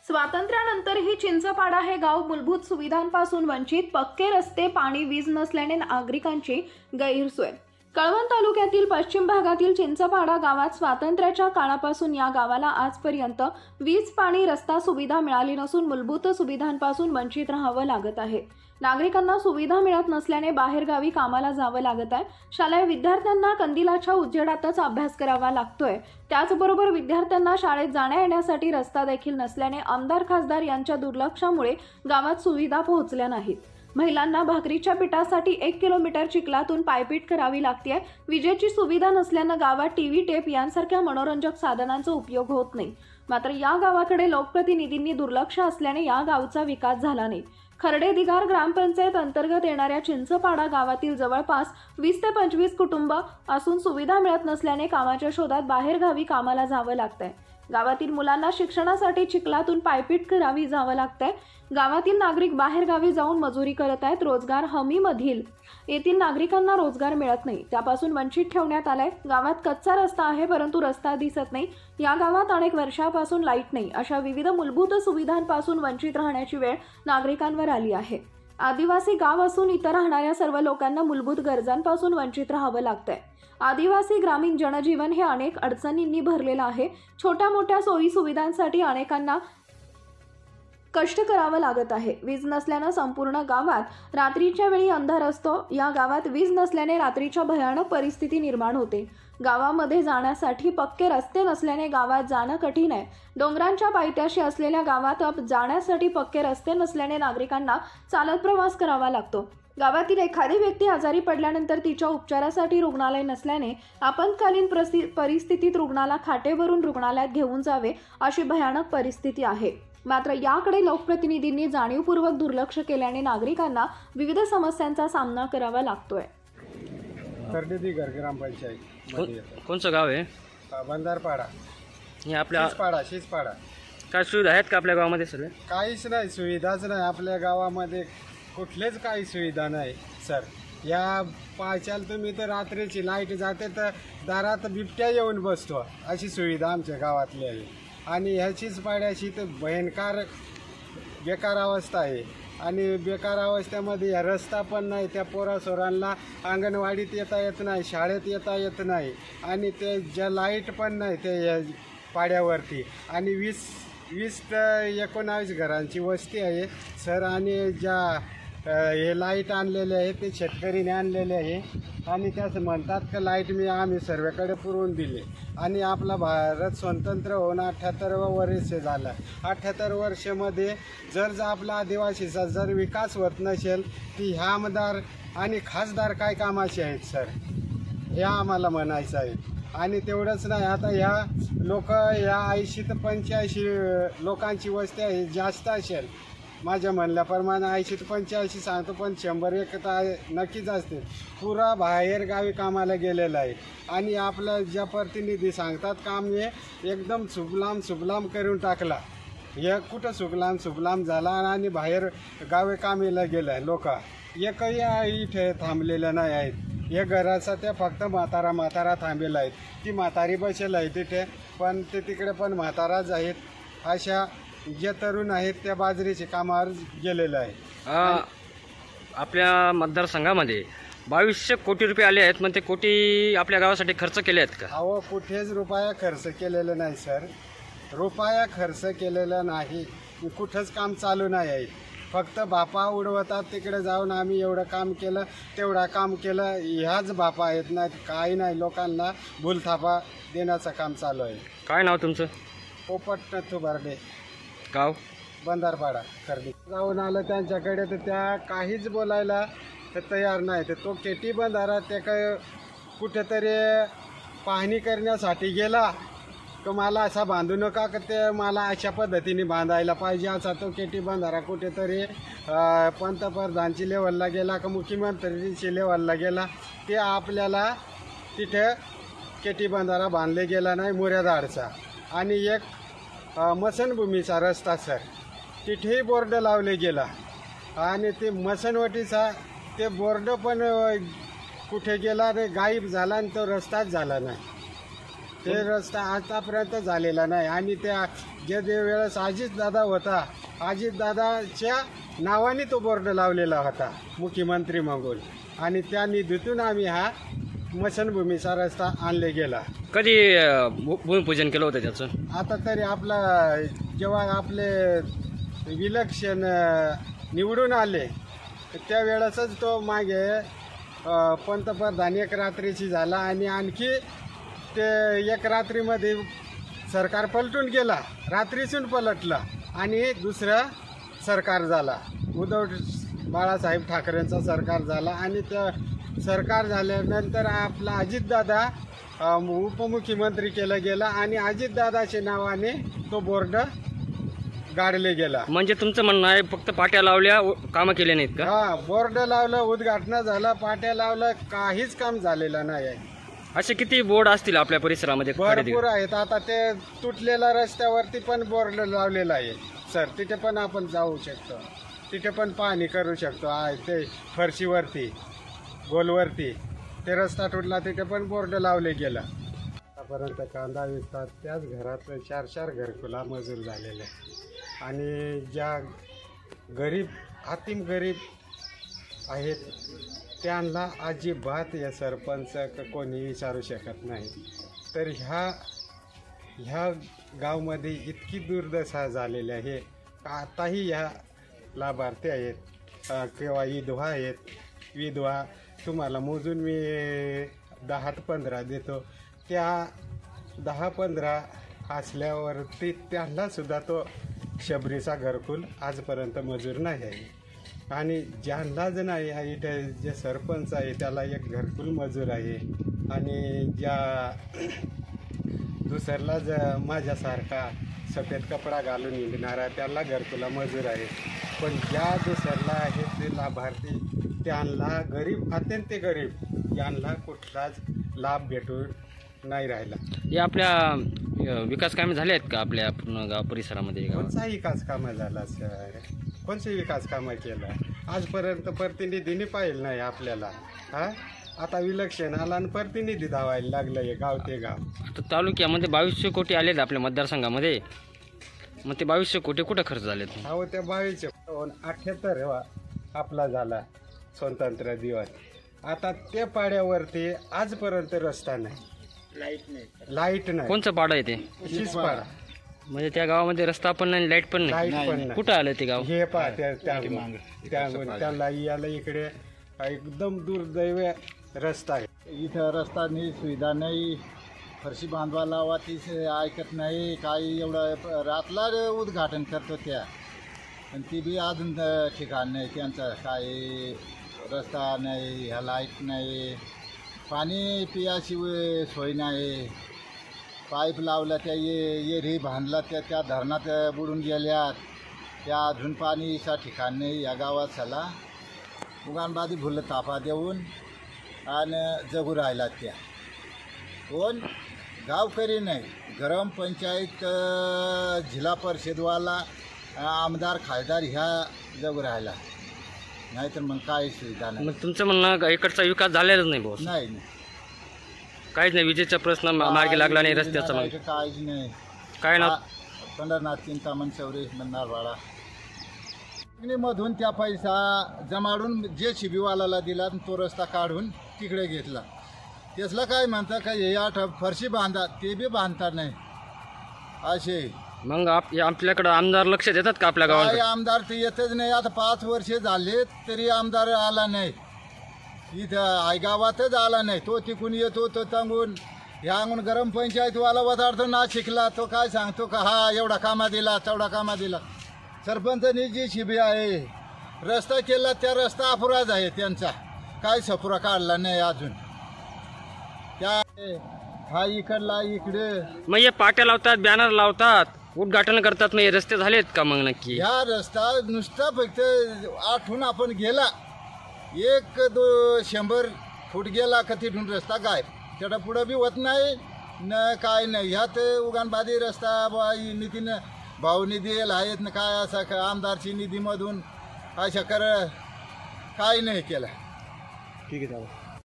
स्वातंत्र्यानंतरही चिंचपाडा हे गाव मूलभूत सुविधांपासून वंचित, पक्के रस्ते, पाणी, वीज नसल्याने नागरिकांची गैरसोय। कळवण तालुक्यातील पश्चिम भागातील चिंचपाडा गावात स्वातंत्र्याच्या काळापासून या गावाला आजपर्यंत वीज, पाणी, रस्ता सुविधा मिळाली नसून मूलभूत सुविधांपासून वंचित राहावं लागत आहे। नागरिकांना सुविधा मिळत नसल्याने बाहेरगावी कामाला जावं लागत आहे। शालेय विद्यार्थ्यांना कंदिलाच्या उजेडातच अभ्यास करावा लागतोय। त्याचबरोबर विद्यार्थ्यांना शाळेत जाण्या येण्यासाठी रस्ता देखील नसल्याने आमदार खासदार यांच्या दुर्लक्षामुळे गावात सुविधा पोहोचल्या नाहीत। महिलांना भाकरीच्या पिठासाठी 1 किलोमीटर चिखलातून पायपीट करावी लागते। विजेची सुविधा नसल्याने गावात टीव्ही, टेप यांसारख्या मनोरंजक साधनांचा उपयोग होत नाही। मात्र या गावाकडे लोकप्रतिनिधींनी दुर्लक्ष असल्याने या गावचा विकास झाला नाही। खर्डे दिगार ग्रामपंचायत अंतर्गत येणाऱ्या चिंचपाडा गावातील जवळपास 20 ते 25 कुटुंब असून सुविधा मिळत नसल्याने कामाच्या शोधात बाहेरगावी कामाला जावं लागतंय। गावातील मुलांना शिक्षणासाठी चिखलातून पायपीट करावी जावं लागतंय। गावातील नागरिक बाहेरगावी जाऊन मजुरी करत आहेत। रोजगार हमीमधील येथील नागरिकांना रोजगार मिळत नाही, त्यापासून वंचित ठेवण्यात आलाय। गावात कच्चा रस्ता आहे परंतु रस्ता दिसत नाही। या गावात अनेक वर्षापासून लाईट नाही। अशा विविध मूलभूत सुविधांपासून वंचित राहण्याची वेळ नागरिकांवर आली आहे। आदिवासी गाव असून इतर राहणाऱ्या सर्व लोकांना मूलभूत गरजांपासून वंचित राहावं लागतंय। आदिवासी ग्रामीण जनजीवन हे अनेक अडचणींनी भरलेलं आहे। छोट्या मोठ्या सोयी सुविधांसाठी अनेकांना कष्ट करावं लागत आहे। वीज नसल्याने संपूर्ण गावात रात्रीच्या वेळी अंधार असतो। या गावात वीज नसल्याने रात्रीच्या भयानक परिस्थिती निर्माण होते। गावामध्ये जाण्यासाठी पक्के रस्ते नसल्याने गावात जाणं कठीण आहे। डोंगरांच्या पायथ्याशी असलेल्या गावात जाण्यासाठी पक्के रस्ते नसल्याने नागरिकांना चालत प्रवास करावा लागतो। गावातील एखादी व्यक्ती आजारी पडल्यानंतर तिच्या उपचारासाठी रुग्णालय नसल्याने आपत्कालीन परिस्थितीत रुग्णाला खाटेवरून रुग्णालयात घेऊन जावे अशी भयानक परिस्थिती आहे। मात्र याकडे लोकप्रतिनिधींनी जाणीवपूर्वक दुर्लक्ष केल्याने नागरिकांना विविध समस्यांचा सामना करावा लागतोय। खर्डे दिगार ग्रामपंचायत कोणचं गाव आहे? बंधारपाडा। हे आपल्या शिजपाडा। काय सुविधा आहेत का आपल्या गावामध्ये? सर काहीच नाही, सुविधाच नाही आपल्या गावामध्ये, कुठलेच काही सुविधा नाही सर। या पाचाल तुम्ही तर रात्रीची लाईट जाते तर दारात बिबट्या येऊन बसतो, अशी सुविधा आमच्या गावातली आहे। आणि ह्याचीच पाड्याची तर भयंकर बेकार अवस्था आहे। आणि बेकार अवस्थेमध्ये या रस्ता पण नाही, त्या पोरासोरांना अंगणवाडीत येता येत नाही, शाळेत येता येत नाही। आणि ते ज्या लाईट पण नाही ते पाड्यावरती। आणि 20 ते 19 घरांची वस्ती आहे सर। आणि ज्या हे लाईट आणलेले आहे ते शेतकरीने आणलेले आहे। आणि त्याच म्हणतात की लाईट आम्ही सर्वेकडे पुरवून दिली। आणि आपला भारत स्वतंत्र होऊन 78 वर्ष झाला। 78 वर्षामध्ये जर आपला आदिवासीचा जर विकास होत नसेल ती ह्या आमदार आणि खासदार काय कामाचे आहेत सर, हे आम्हाला म्हणायचं आहे। आणि तेवढंच नाही, आता ह्या लोक या 80 ते 85 लोकांची वस्ती आहे, जास्त असेल माझ्या म्हणल्याप्रमाणे 80 ते 85 सांगतो, पण 100-1 तर नक्कीच असते। पुरा बाहेर गावी कामाला गेलेला आहे। आणि आपला ज्या प्रतिनिधी सांगतात काम हे एकदम सुबलाम करून टाकला। हे कुठं सुबलाम झाला आणि बाहेर गावी कामाला गेला लोक एकही इथे थांबलेलं नाही आहेत। हे घराचा ते फक्त म्हातारा थांबलेला आहेत। ती म्हातारी बसेल आहे तिथे, पण ते तिकडे पण म्हाताराच आहेत। अशा जे तरुण आहेत त्या बाजरीच्या कामावर गेलेले आहे। आपल्या मतदारसंघामध्ये 2200 कोटी रुपये आले आहेत, मग ते कोटी आपल्या गावासाठी खर्च केले आहेत का? अहो, कुठेच रुपया खर्च केलेला नाही सर, रुपया खर्च केलेला नाही, कुठंच काम चालू नाही आहे। फक्त बापा उडवतात तिकडे जाऊन आम्ही एवढं काम केलं तेवढा काम केलं, ह्याच बापा आहेत ना, काही नाही। लोकांना भूलथापा देण्याचं काम चालू आहे। काय नाव तुमचं? पोपट नथुबारडे, गाव बंधारपाडा, खर्डे। जाऊन आलं त्यांच्याकडे तर त्या काहीच बोलायला तर तयार नाही। तर तो केटी बंधारा ते काय कुठेतरी पाहणी करण्यासाठी गेला तर मला असा बांधू नका का, ते मला अशा पद्धतीने बांधायला पाहिजे असा तो केटी बंधारा कुठेतरी पंतप्रधानची लेवलला गेला का मुख्यमंत्रीची लेवलला गेला, ते आपल्याला तिथे केटी बंधारा बांधले गेला नाही मुऱ्याधाडचा। आणि एक मसनभूमीचा रस्ता सर, तिथेही बोर्ड लावले गेला। आणि ते मसनवटीचा ते बोर्ड पण कुठे गेला रे, गायब झाला आणि तो रस्ताच झाला नाही। ते रस्ता आतापर्यंत झालेला नाही। आणि त्या जे वेळेस अजितदादा होता, अजितदादाच्या नावाने तो बोर्ड लावलेला होता मुख्यमंत्री म्हणून, आणि त्या निधीतून आम्ही हा स्मशानभूमीचा रस्ता आणले गेला. कधी भूमिपूजन केलं होतं त्याचं? आता तरी आपला जेव्हा आपले इलेक्शन निवडून आले त्यावेळेसच तो मागे पंतप्रधान एक रात्रीची झाला, आणि आणखी ते एक रात्रीमध्ये सरकार पलटून गेला, रात्रीतून पलटला आणि दुसरं सरकार झाला, उद्धव बाळासाहेब ठाकरेंचा सरकार झाला. आणि त्या सरकार झाल्यानंतर आपला अजितदादा उपमुख्यमंत्री केला गेला आणि अजितदादाच्या नावाने तो बोर्ड गाडले गेला. म्हणजे तुमचं म्हणणं आहे फक्त पाट्या लावल्या, कामं केले नाहीत का? हा, बोर्ड लावलं, उद्घाटन झालं, पाट्या लावलं, काहीच काम झालेलं नाही आहे. असे किती बोर्ड असतील आपल्या परिसरामध्ये? भरपूर आहेत. आता ते तुटलेल्या रस्त्यावरती पण बोर्ड लावलेला आहे सर, तिथे पण आपण जाऊ शकतो, तिथे पण पाहणी करू शकतो. आहे ते फरशीवरती, गोलवरती ते रस्ता तुटला, तिथे पण बोर्ड लावले गेला. आतापर्यंत कांदा विकतात त्याच घरात 4-4 घरकुला मंजूर झालेले आहे. आणि ज्या गरीब, अतिम गरीब आहेत त्यांना अजिबात या सरपंच कोणी विचारू शकत नाही. तर ह्या गावामध्ये इतकी दुर्दशा झालेली आहे. आताही ह्या लाभार्थी आहेत किंवा विधवा आहेत. विधवा तुम्हाला मोजून मी 10 ते 15 देतो. त्या 10-15 असल्यावरती त्यांनासुद्धा तो शबरीचा घरकुल आजपर्यंत मंजूर नाही आहे. आणि ज्यांना जे नाही आहे, इथे जे सरपंच आहे त्याला एक घरकुल मंजूर आहे. आणि ज्या दुसऱ्याला माझ्यासारखा सफेद कपडा घालून निघणारा त्याला घरकुला मंजूर आहे. पण ज्या दुसऱ्याला आहे ते लाभार्थी त्यांना गरीब, अत्यंत गरीब यांना कुठलाच लाभ भेटून नाही राहिला. हे आपल्या विकास कामे झाले आहेत का आपल्या पूर्ण गाव परिसरामध्ये? कोणताही विकास कामं झाला सर, कोणते विकास कामं केलं आजपर्यंत प्रतिनिधीने पाहिलं नाही आपल्याला. हा, आता इलेक्शन आला आणि प्रतिनिधी धावायला लागलं हे गाव ते गाव. आता तालुक्यामध्ये 2200 कोटी आलेत आपल्या मतदारसंघामध्ये, मग ते 2200 कोटी कुठं खर्च झालेत? अहो, त्या 2278 आपला झाला स्वतंत्र दिवस. आता त्या पाड्यावरती आजपर्यंत रस्ता नाही, लाईट नाही. कोणचं पाडं आहे ते? शिसपाडा. म्हणजे त्या गावामध्ये रस्ता पण नाही, लाईट पण नाही. लाईट पण नाही. कुठं आलं ते गाव? हे पहा, त्याला याला इकडे एकदम दुर्दैव रस्ता आहे. इथं रस्ता नाही, सुविधा नाही, फरशी बांधवा लावा ती ऐकत नाही. काही एवढं रातला उद्घाटन करतो त्या, पण ती बी अजून ठिकाण नाही त्यांचं. काही रस्ता नाही, ह्या लाईट नाही, पाणी पियाची सोय नाही. पाईप लावला त्या येरी बांधला त्या धरणात बुडून गेल्यात. त्या अजून पाणीचा ठिकाण नाही या गावात. झाला उगानबादी भुलं तापा देऊन आणि जगू राहिला. त्या कोण गावकरी नाही, ग्रामपंचायत, जिल्हा परिषदवाला, आमदार, खासदार ह्या जगू राहिला. नाहीतर मग काही सुविधा नाही. मग तुमचं म्हणणं इकडचा विकास झालेलाच नाही भाऊ? नाही, काहीच नाही. विजेचा प्रश्न मार्गी लागला नाही, रस्त्याचा मग काहीच नाही. काय नाव? पंढरनाथ चिंतामण चौरे मंदारवाडा. मधून त्या पैसा जमाडून जे शिबीवालाला दिला तो रस्ता काढून तिकडे घेतला. त्यासला काय म्हणता का हे 8 फरशी बांधा, ते बी बांधता नाही असे. मग आपल्याकडे आमदार लक्ष देतात का आपल्या गावात? काय आमदार तर येतच नाही. आता 5 वर्ष झाले तरी आमदार आला नाही. इथं गावातच आला नाही. तो तिकून येतो, तो तांगून ह्या अंगून ग्रामपंचायतवाला वताडतो ना शिकला. तो काय सांगतो का हा एवढा कामा दिला, तेवढा कामा दिला. सरपंचांनी जी शिबी आहे रस्ता केला, त्या रस्ता अपराध आहे त्यांचा. काय सपुरा काढला नाही अजून. त्या हा इकडला इकडे मग हे पाट्या लावतात, बॅनर लावतात, उद्घाटन करतात, मग हे रस्ते झालेत का मग नक्की? ह्या रस्ता नुसता फक्त आठवून आपण गेला 100 फूट गेला का तिथून रस्ता गायब. त्याला पुढं बी होत नाही न काय नाही. ह्यात उगानबादी रस्ता निधीनं भाऊ निधी आहेत ना काय असं आमदारची निधीमधून अशा काय नाही केला. ठीक आहे.